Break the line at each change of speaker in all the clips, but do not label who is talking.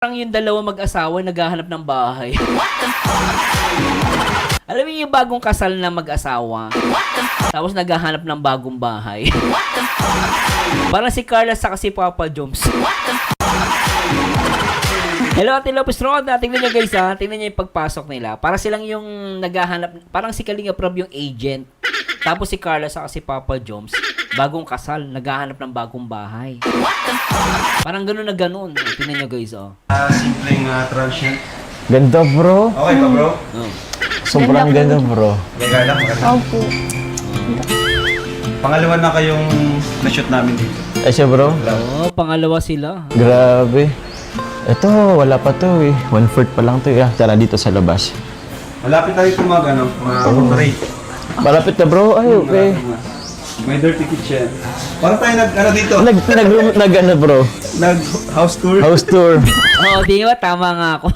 Parang yung dalawa mag-asawa naghahanap ng bahay. Alam mo yung bagong kasal na mag-asawa, tapos naghahanap ng bagong bahay. Parang si Carla sa si Papa Joms. Hello, Ate Lopez Roda. Tingnan nyo guys ha. Tingnan nyo yung pagpasok nila. Para silang yung naghahanap, parang si Kalinga Prab yung agent. Tapos si Carla sa si Papa Joms, bagong kasal, naghahanap ng bagong bahay. Parang ganun na ganun. Tingnan nyo guys oh.
Simpleng transient.
Ganda bro.
Okay pa bro?
Oh.
Sobrang ganda bro.
Gaya lang.
Opo.
Pangalawa na kayong na-shoot namin dito.
Ay siya bro.
Oh, pangalawa sila.
Grabe. Ito, wala pa to eh. 1/4 pa lang to eh. Tara dito sa labas.
Malapit tayo ito mag-operate.
Malapit na bro. Ay, okay.
May dirty kitchen. Parang tayo dito?
Nag bro?
Nag-house tour?
House tour.
Oo, di ba? Tama nga ako.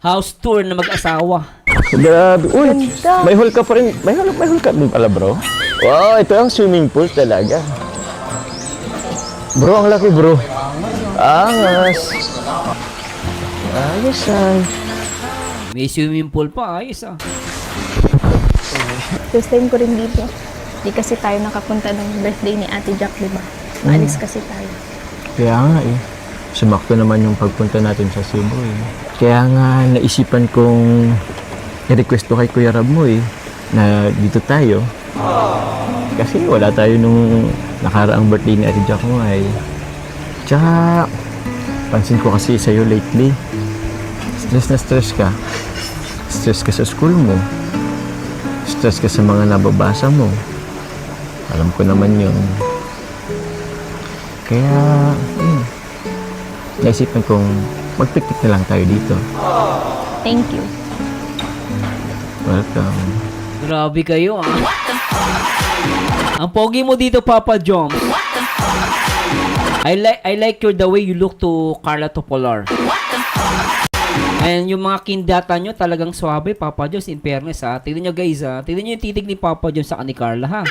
House tour na mag-asawa.
Grabe. Uy, may hall ka pa rin. May hall ka din pala bro. Wow, ito ang swimming pool talaga. Bro, ang laki bro. Angas. Ayos ay.
May swimming pool pa. Ayos ah.
First time ko rin dito. Di kasi tayo nakapunta ng birthday ni Ate Jack, di ba? Maalis kasi tayo.
Kaya nga eh. Sumakto naman yung pagpunta natin sa Cebu eh. Kaya nga naisipan kong i-request to kay Kuya Rab mo eh. Na dito tayo. Kasi wala tayo nung nakaraang birthday ni Ate Jack mo ay. Tsaka pansin ko kasi sa'yo lately. Stress na stress ka. Stress ka sa school mo. Stress ka sa mga nababasa mo. Alam ko naman yun. Kaya, naisipan kong magpiknik na lang tayo dito.
Thank you.
Welcome.
Grabe kayo ah. Ang pogi mo dito, Papa Joms. I like the way you look to Carla Topolar. And yung mga kindata nyo talagang swabe, Papa Joms, in fairness ha. Tignan nyo guys ha. Tignan nyo yung titig ni Papa Joms sa ni Carla ha.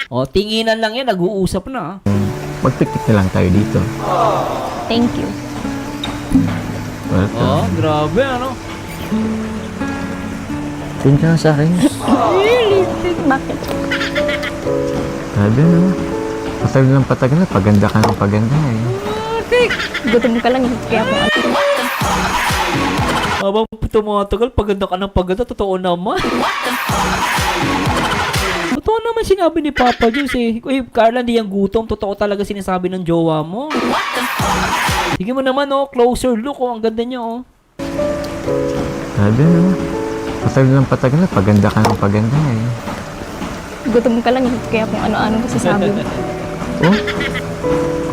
O, tinginan lang yan, nag-uusap na ha.
Magpiknik na lang tayo dito.
Thank you.
Welcome.
Oh, grabe ano.
Tingin ka nga sa akin.
Bakit?
Grabe no. Patagal ng patagal na. Paganda ka ng paganda eh.
Gutom ka lang, kaya kung ano.
Habang tumatagal, paganda ka ng paganda, totoo naman. Totoo naman sinabi ni Papa Jones eh. Uy, Carla, hindi yung gutom. Totoo talaga sinasabi ng jowa mo. Sige mo naman oh, closer look oh. Ang ganda niya oh.
Grabe no. Patagal na. Paganda ka ng paganda eh.
Gutom ka lang, kaya kung ano-ano masasabi mo.
Oh,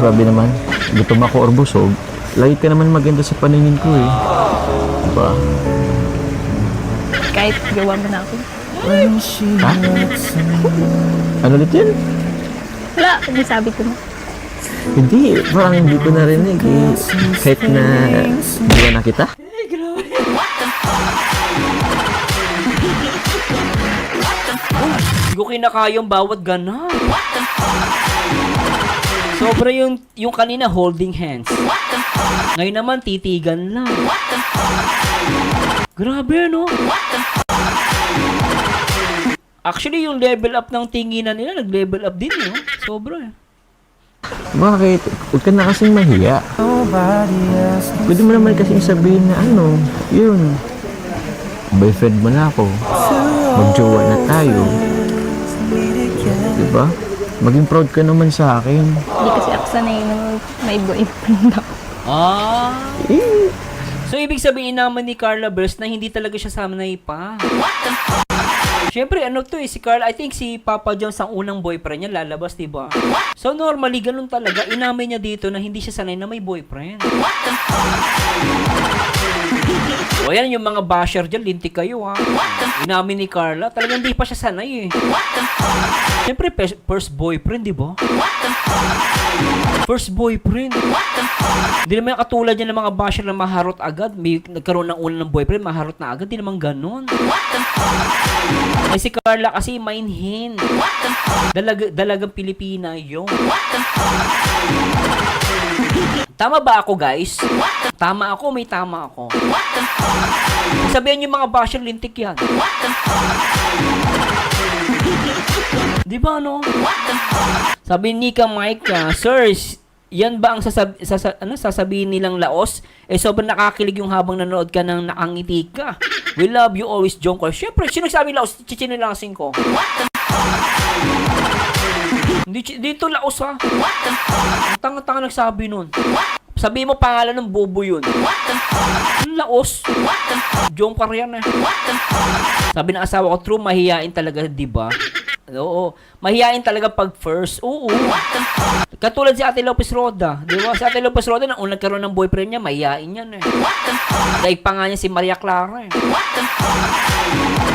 grabe naman. Gutom ako or busog. Lagi ka naman maganda sa paningin ko eh. Diba?
Kahit gawa mo na ako.
Ha? Ano ulit yun?
Wala, sabi ko na.
Hindi, parang hindi ko narinig eh. Kahit na diba na kita?
Ay, grabe. Hindi ko kinakayang bawat gana. Sobra yung kanina holding hands. Ngayon naman titigan lang. Grabe no? Actually yung level up ng tinginan nila, nag-level up din no? Sobra eh.
Bakit? Huwag ka na kasing mahiya. Pwede mo naman kasing sabihin na ano, yun. Boyfriend mo na ako. Magjowa na tayo. Diba? Maging proud ka naman sa akin.
Hindi kasi ako sanay na may boyfriend ako.
Ah.
Eh,
So ibig sabihin naman ni Carla Burst na hindi talaga siya sanay pa. Siyempre, ano to eh, si Carla, I think si Papa Jones ang unang boyfriend niya, lalabas, diba? So, normally, ganun talaga. Inamin niya dito na hindi siya sanay na may boyfriend. O yan, yung mga basher dyan, lintik kayo ha. Inamin ni Carla, talagang hindi pa siya sanay eh. Siyempre, first boyfriend, diba? First boyfriend. Hindi naman katulad yan ng mga basher na maharot agad. May nagkaroon ng unang boyfriend, maharot na agad. Hindi naman ganun. Eh si Carla kasi mainhin. Dalagang Pilipina yung. Tama ba ako, guys? Tama ako, may tama ako. Sabihan yung mga basher, lintik yan. Di ba, no? Sabi ni Mike, Sirs, yan ba ang sasabihin nilang laos? Eh, sobrang nakakilig yung habang nanood ka ng nakangiti ka. We love you always, Jomcar. Siyempre, sino nagsabi laos? Chichinilasin ko. Dito laos, ha? Ang tanga-tanga nagsabi nun. Sabi mo pangalan ng bobo yun. Laos. Jomcar yan, eh. Sabi ng asawa ko, true, mahihain talaga, di ba? Oo. Mahihain talaga pag first. Oo. Katulad si Ate Lopez Roda. Di ba? Si Ate Lopez Roda, nung nagkaroon ng boyfriend niya, mahihain yan, eh. Daig pa nga niya si Maria Clara, eh.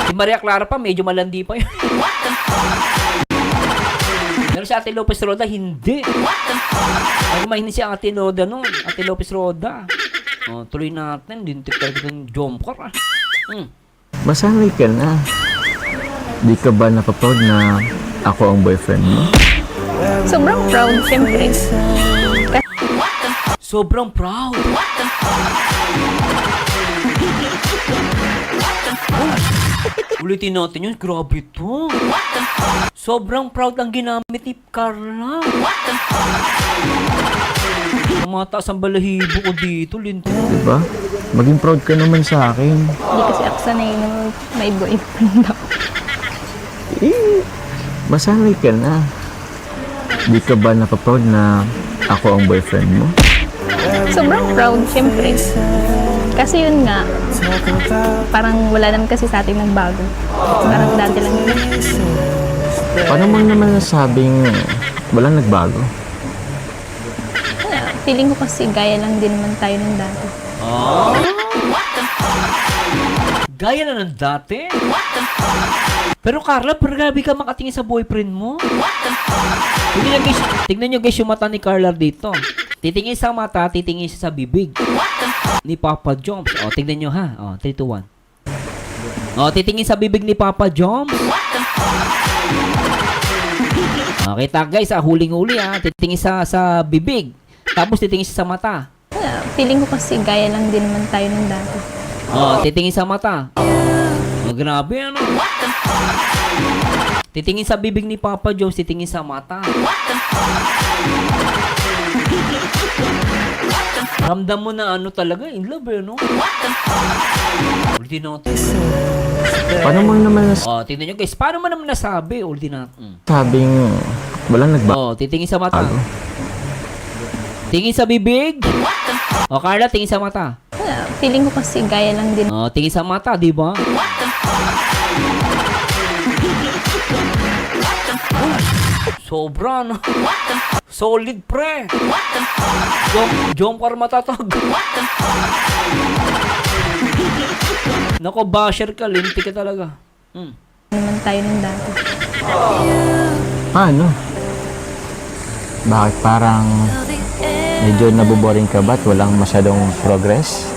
Si Maria Clara pa, medyo malandi pa yun. Pero si Ate Lopez Roda, hindi. Ay, mahinis si Ate Roda nun. Ate Lopez Roda. Oh, tuloy natin. Dintik talaga ng Jomcar, ah.
Masanay ka na. Di ka ba napaproud na ako ang boyfriend mo?
Sobrang proud, syempre.
Sobrang proud. Ulitin natin yun. Grabe to. Sobrang proud ang ginamit ni Carla. Mataas ang balahibo ko dito, Linto.
Diba? Maging proud ka naman sa akin.
Hindi kasi ako sanay na may boyfriend ako.
Masanay ka na. Di ka ba napaproud na ako ang boyfriend mo?
Sobrang proud, syempre. Kasi yun nga, parang wala naman kasi sa atin nagbago. Parang dati lang yun.
Paano mo naman nasabing walang nagbago?
Feeling ko kasi gaya lang din naman tayo ng dati.
Oh? Gaya na ng dati? Pero Carla, grabe ka makatingin sa boyfriend mo. Tignan nyo guys yung mata ni Carla dito. Titingin sa mata, titingin siya sa bibig ni Papa Joms. O, tignan nyo ha. O, 3, 2, 1. O, titingin sa bibig ni Papa Joms. O, kita guys, huling-huli ha. Titingin sa bibig. Tapos titingin siya sa mata.
Feeling ko kasi gaya lang din naman tayo ng dati.
O, titingin sa mata. O, grabe ano. Titingin sa bibig ni Papa Jones, titingin sa mata. Ramdam mo na ano talaga, in love eh, no? Ulitin natin.
Paano mo naman
O, tingnan nyo guys, paano mo naman nasabi? Ulitin natin.
nasabing walang nagbago?
O, titingin sa mata. Tingin sa bibig. O, Carla, tingin sa mata.
Feeling ko kasi gaya lang din.
O, tingin sa mata, di ba? Sobra, no? Solid, pre. Jomcar matatag. Nako, basher ka. Linti ka talaga.
Naman tayo ng dati.
Paano? Bakit parang medyo naboboring ka ba at walang masyadong progress?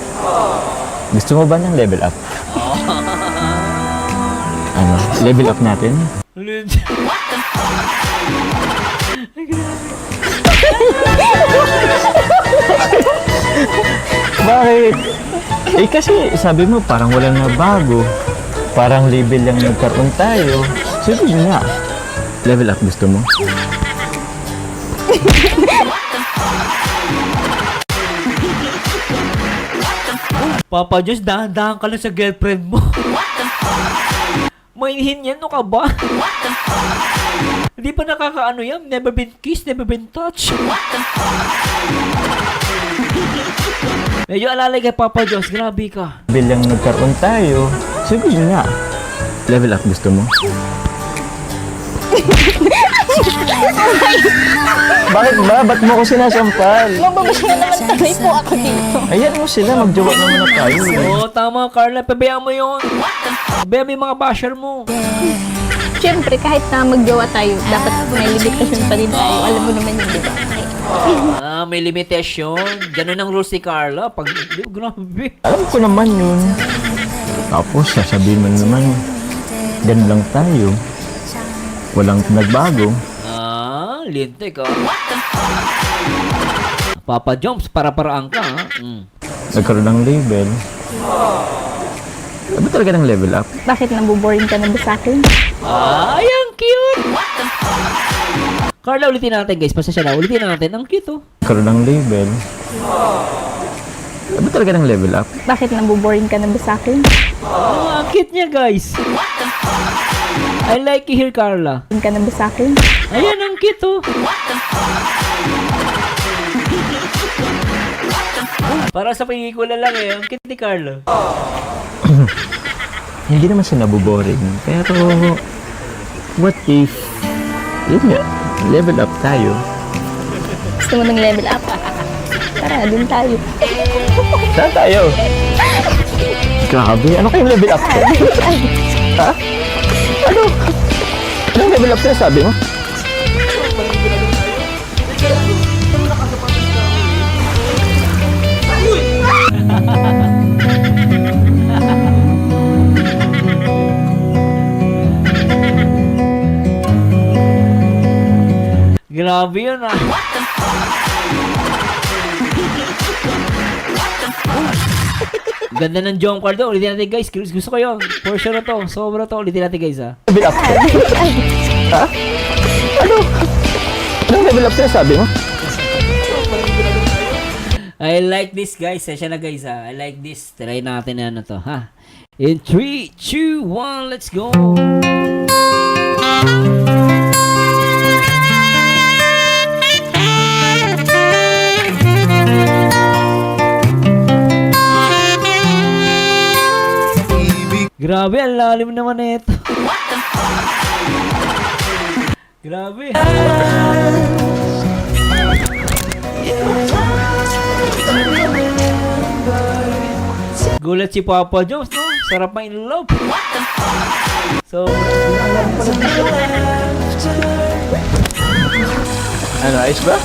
Gusto mo ba ng level up? Ano? Level up natin? Bakit? Eh kasi sabi mo parang walang nabago. Parang level lang nagkaroon tayo. Sige nga. Level up gusto mo?
Papa Diyos, dahan-dahan ka lang sa girlfriend mo. Mainihin yan, no ka ba? Hindi pa nakakaano yan? Never been kissed, never been touched. Medyo alalay kay Papa Diyos, grabe ka.
Bilang nagkaroon tayo. Sige nga. Level up gusto mo? Bakit ba? Ba't mo ko sinasampal?
Mababash na naman sanay po ako dito.
Ayan mo sila, magjowa naman na tayo.
Oo, tama Carla, pabayaan mo yun. Pabayaan mo yung mga basher mo.
Siyempre, kahit na magjowa tayo, dapat may limitasyon pa din tayo. Alam mo naman yun, di ba?
Ah, may limitasyon. Ganun ang rules ni Carla. Pag, grabe.
Alam ko naman yun. Tapos, sasabihin mo naman, ganun lang tayo. Walang nagbago.
Ah, lintik ah. Papa Joms, para-paraan ka, ha?
Nagkaroon ng label. Ano talaga ng level up?
Bakit nabuboring ka na ba sa akin?
Ay, ang cute! Carla, ulitin natin, guys. Pasensya na. Ulitin natin. Ang cute, oh.
Nagkaroon ng label. Ano talaga ng level up?
Bakit nabuboring ka na ba sa akin?
Oh, ang cute niya, guys. I like it here, Carla.
Boring ka na ba sa akin?
Ayan, ang cute, oh. Para sa pelikula lang, eh. Ang cute ni Carla.
Hindi naman siya nabuboring. Pero, what if, yun nga, level up tayo.
Gusto mo ng level up? Tara, dun tayo.
Saan tayo? Grabe, ano kayong level up? Ha? Ano? Anong level up sila sabi mo?
Grabe yun, ah. Ganda ng jump card to. Ulitin natin, guys. Gusto ko yun. For sure na to. Sobra to. Ulitin natin, guys, ha.
Level up? Ha? Ano? Anong level up sila sabi mo?
I like this, guys. Session na, guys, ha. I like this. Try natin na ano to, ha. In 3, 2, 1, let's go. Grabe, ang lalim naman na ito. Grabe. Gulat si Papa Jones, no? Sarap pa in love. So,
Ano, ayos ba?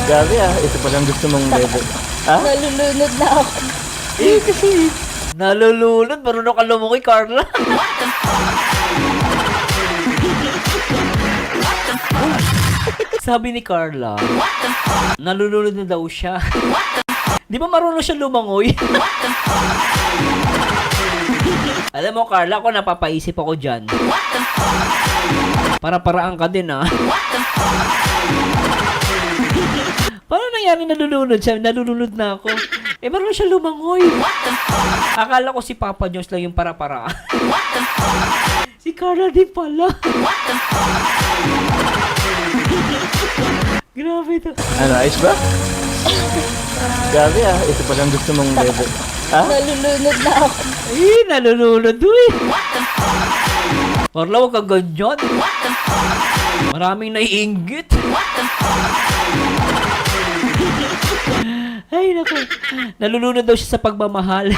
Grabe ito pa lang gusto mong level. Ha?
Nalulunod na ako.
nalulunod. Marunong ka lumukoy, Carla. Sabi ni Carla, nalulunod na daw siya. Di ba marunong siya lumangoy? Alam mo, Carla, ako napapaisip ako dyan. Para-paraan ka din, ha? Paano nangyari nalulunod siya? Nalulunod na ako. Eh, marunong siya lumangoy. Akala ko si Papa Jones lang yung para-paraan. Si Carla din pala. Grabe to.
Ano, ayos ba? Grabe ito pa lang gusto mong level. Ha?
Nalulunod na ako.
Eh, nalulunod eh. Carla, huwag kang ganyan. Maraming naiinggit. Ay, naku. Nalulunod daw siya sa pagmamahal.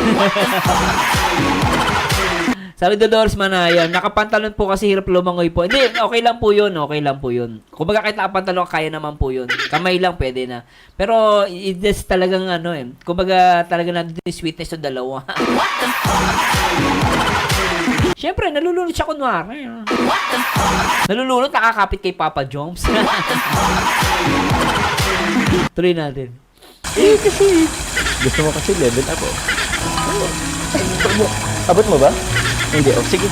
Sabi do Doris Manayam, nakapantalon po kasi hirap lumangoy po. Hindi, okay lang po yun. Okay lang po yun. Kung baga kahit nakapantalon, kaya naman po yun. Kamay lang, pwede na. Pero, it's talagang ano eh. Kung baga talaga nandun yung sweetness sa dalawa. Siyempre, nalulunod siya kunwari. Nalulunod, nakakapit kay Papa Jones. Tuloy natin.
Eh, kasi gusto mo kasi level up Abot mo ba? Hindi, sige.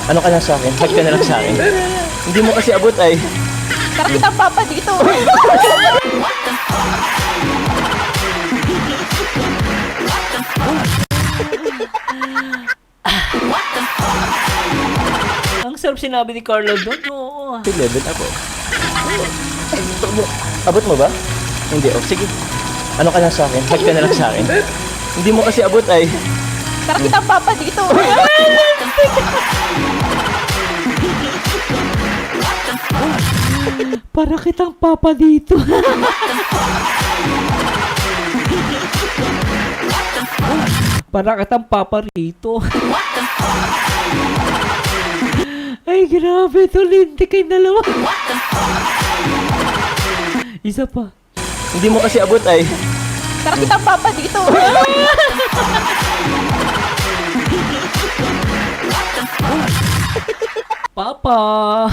Ano ka lang sa akin? Hug ka na lang sa akin. Hindi mo kasi abot ay.
Kakita papa dito.
Ang sarap sinabi ni Carlo doon. Oo.
Kasi level up Abot mo ba? Hindi, sige. Ano ka lang sa akin? Hug ka na lang sa akin. Hindi mo kasi abot ay.
Kakita papa dito.
Para kitang papa dito. Para kitang papa rito. Ay, grabe. Tulinti kayong dalawa. Isa pa.
Hindi mo kasi abot ay.
Kakita papa dito.
Papa.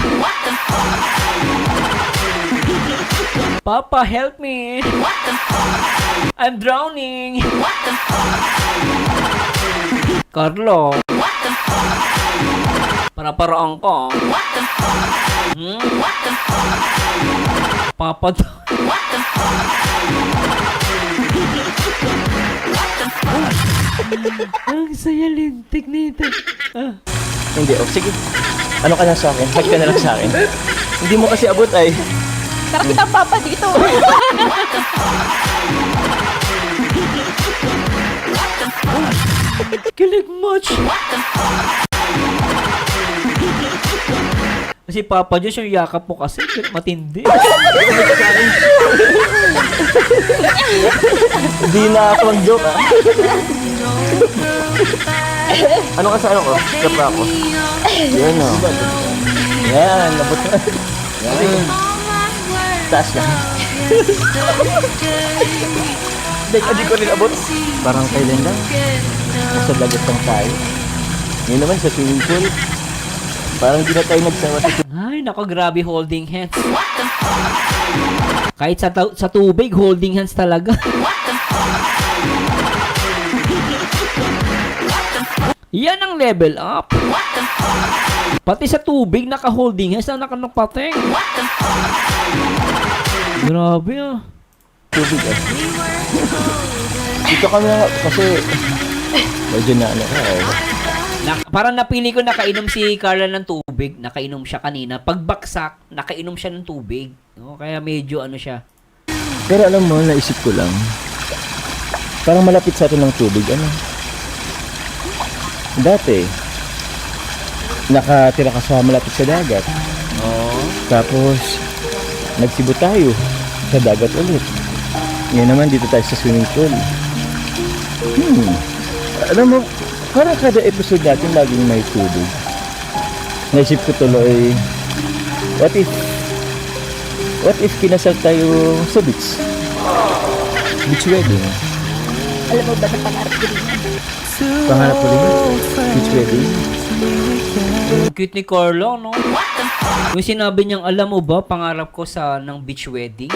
Papa, help me. I'm drowning. Carlo. Para-paraan ka. Papa to. Ang saya lintik nito.
Hindi, oh, sige. Ano ka na sa akin? Hug ka na lang sa akin. Hindi mo kasi abot ay.
Tara kitang papa dito.
Kilig much. Kasi Papa Diyos yung yakap mo kasi matindi.
Hindi na ako mag-joke, ah. Ano ka sa ano ko? Kapra ako. Yan, oh. Yan, nabot na. Yan. Taas na. Hindi ko rin abot. Parang kailan lang. Nasa dagat lang tayo. Ngayon naman sa swimming pool. Parang di na tayo nagsawa sa
Ay, nako, grabe holding hands. Kahit sa tubig, holding hands talaga. Yan ang level up. Pati sa tubig, naka-holding hands na nakanapateng. Grabe ah.
tubig, ah. Dito kami na kasi medyo na ano
Parang napili ko nakainom si Carla ng tubig. Nakainom siya kanina. Pagbaksak, nakainom siya ng tubig. No? Kaya medyo ano siya.
Pero alam mo, naisip ko lang. Parang malapit sa atin ng tubig. Ano? Dati, nakatira ka sa malapit sa dagat. Tapos, nagsibo tayo sa dagat ulit. Ngayon naman, dito tayo sa swimming pool. Alam mo, parang kada episode natin laging may tubig. Naisip ko tuloy, what if kinasal tayo sa beach? Beach wedding.
Alam mo ba na pangarap ko rin yan?
Pangarap ko rin, beach wedding.
Cute ni Carla, no? Yung sinabi niyang, alam mo ba, pangarap ko ng beach wedding.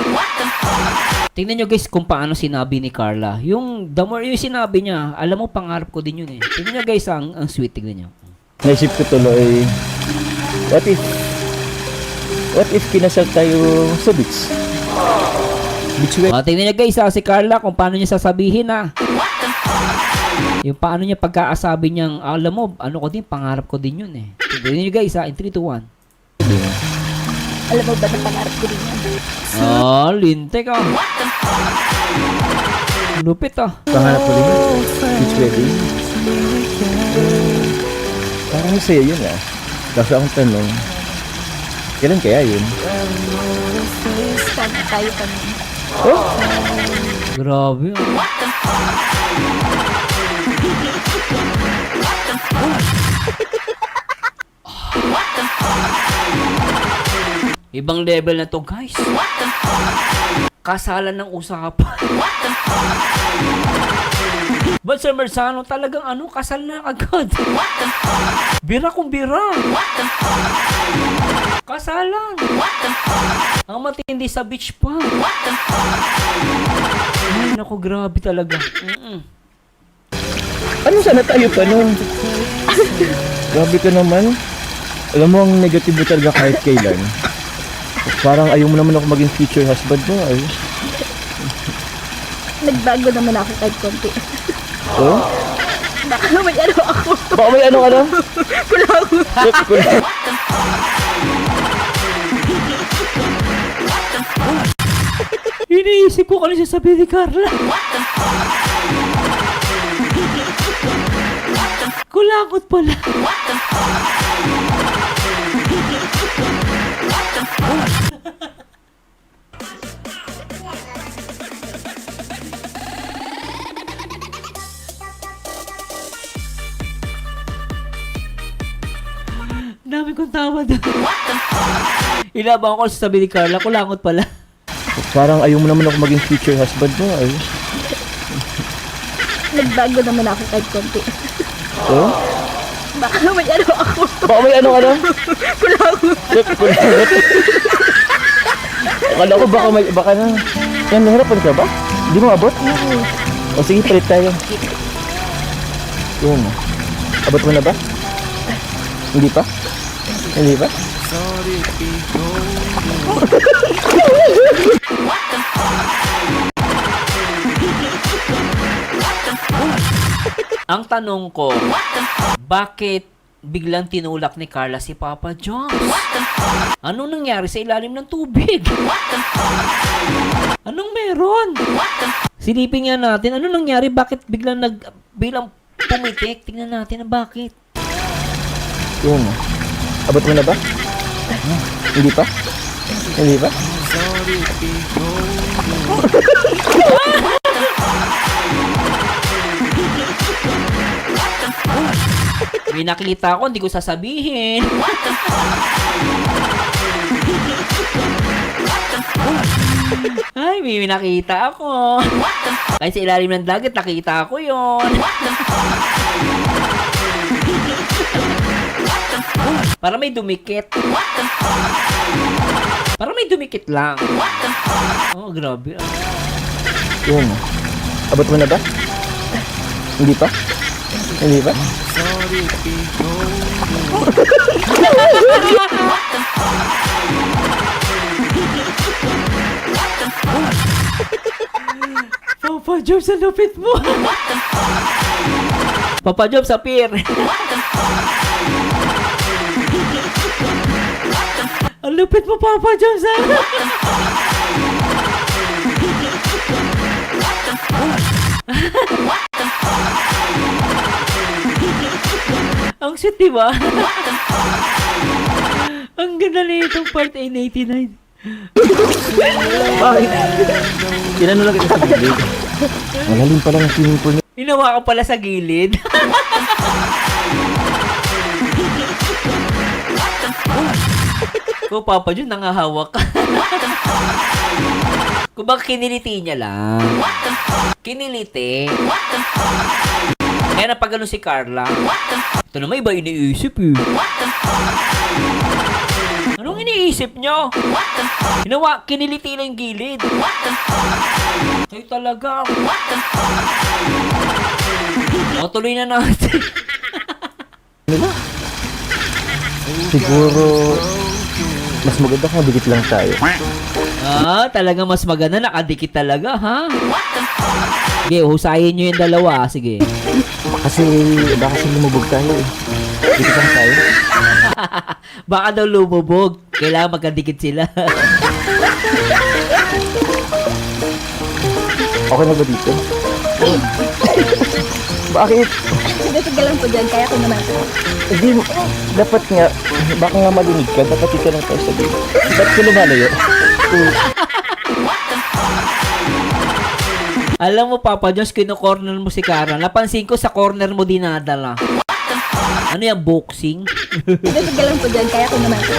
Tingnan nyo guys kung paano sinabi ni Carla. Yung sinabi niya, alam mo, pangarap ko din yun eh. Tingnan nyo guys, ang sweet, tingnan nyo.
Naisip ko tuloy, what if kinasal tayo sa beach? Beach wedding.
Tingnan nyo guys, si Carla, kung paano niya sasabihin yung paano niya pagkaasabi niyang, alam mo, ano ko din, pangarap ko din yun eh. Tingnan nyo guys in 3, 2, 1.
Alam mo ba na pangarap ko rin yan?
Lintik ah. Lupit ah.
Pangarap ko rin, beach wedding. Parang sa'yo yun ah. Kaso akong tanong, kailan kaya yun?
Sana tayo kami.
Oh?
Grabe ah. Ibang level na to guys. Kasalan ng usapan. But Sir Merzano, talagang kasal na agad. Bira kung bira. Kasalan. Ang matindi sa beach pa. Ay, naku, grabe talaga.
Ano sana tayo pa nun? Grabe ka naman. Alam mo, ang negatibo talaga kahit kailan. Parang ayaw mo naman ako maging future husband mo ay.
Nagbago naman ako kahit konti.
Oh?
Baka may ano ako.
Baka may ano ka na?
Kulang.
Kulang.
Iniisip ko kanina sasabihin ni Carla. Kulangot pala. Dami kong tawa doon. Inabang ko sa sabi ni Carla, kulangot pala.
Parang ayaw mo naman ako maging future husband mo ay.
Nagbago naman ako kahit konti.
Oh?
Baka may ano ako.
Baka may ano ka na?
Kulang.
Kulang. Akala ko baka na. Yan, nahirapan ka ba? Hindi mo abot? O sige, palit tayo. Yun. Abot mo na ba? Hindi pa? Hindi pa?
Ang tanong ko, bakit biglang tinulak ni Carla si Papa Jones? Anong nangyari sa ilalim ng tubig? Anong meron? Silipin nga natin, anong nangyari? Bakit bilang pumitik? Tingnan natin ang bakit.
Yun. Abot mo na ba? Hindi pa? Hindi pa?
May nakita ako, hindi ko sasabihin. Ay, may nakita ako. Kahit sa ilalim ng dagat, nakita ko yon. Para may dumikit. Para may dumikit lang. Oh, grabe.
Yun. Abot mo na ba? Hindi pa? Hindi pa?
Papa Jobs, ang lupit mo. Papa Jobs, appear. Ang lupit mo, Papa Jobs, ha? Ang sweet, diba? Ang ganda na itong part 89.
Bakit? Tinano lang kita sa gilid. Malalim pa lang ang swimming pool niya.
Hinawa ko pala sa gilid. Kung Papa Jun, nangahawak ka. Kung baka kiniliti niya lang. Kiniliti. Kaya napagano si Carla. Ito naman iba iniisip eh. Anong iniisip nyo? Kiniliti lang yung gilid. Kayo talaga. O, tuloy na natin.
Siguro, mas maganda kung dikit lang tayo.
Ah, talaga mas maganda. Nakadikit talaga, ha? Sige, husayin nyo yung dalawa. Sige.
Baka kasi lumubog tayo eh. Dikit lang tayo.
Baka daw lumubog. Kailangan magkadikit sila.
Okay na ba dito? Bakit?
Sige lang po dyan, kaya ko naman po.
Hindi, dapat nga, baka nga marinig ka, dapat dito lang tayo sa gilid. Ba't ka lumalayo?
Alam mo, Papa Jones, kino-corner mo si Kara. Napansin ko sa corner mo dinadala. Ano yan, boxing?
Sige lang po dyan, kaya ko naman po.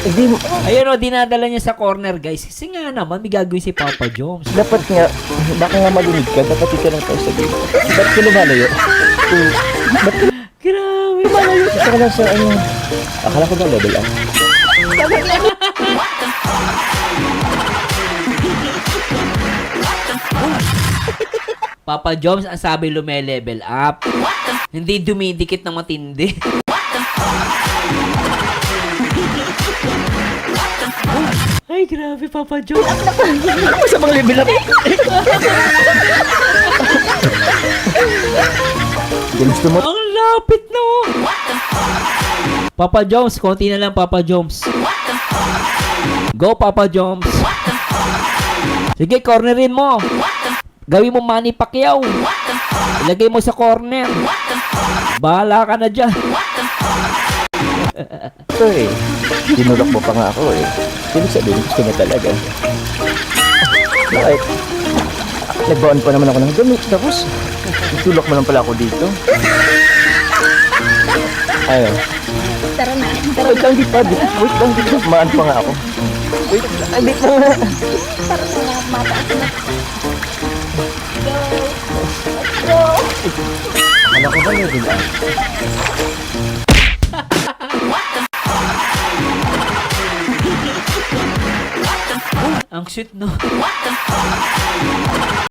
Hindi,
Ayun o, dinadala niya sa corner, guys. Kasi nga naman, may gagawin si Papa Jones.
dapat nga, baka nga marinig ka, dapat dito lang tayo sa gilid. Ba't ka lumalayo? Ba't ka
Grabe.
lumalayo? Gusto ka lang sa ano? Akala ko ba level up?
Papa Jones, ang sabi lume-level up. Hindi dumidikit ng matindi. Ay, grabe, Papa Jones.
Ano sa mga level up? Gusto mo?
Ang lapit, no? Papa Jones, konti na lang, Papa Jones. Go, Papa Jones. Sige, cornerin mo. Gawin mo Manny Pacquiao. Ilagay mo sa corner. Bahala ka na dyan.
Ito eh. Tinulak mo pa nga ako eh. Ibig sabihin, gusto mo talaga. Bakit? Nagbaon pa naman ako ng gamit. Tapos, itulak mo lang pala ako dito. Ayun.
Tara na.
Wait lang, di pa. Wait lang, di pa. Maan pa nga ako. Wait lang, di pa nga.
Tara na, mataas na.
Ano ko ba level up?
Ang Backseat, no?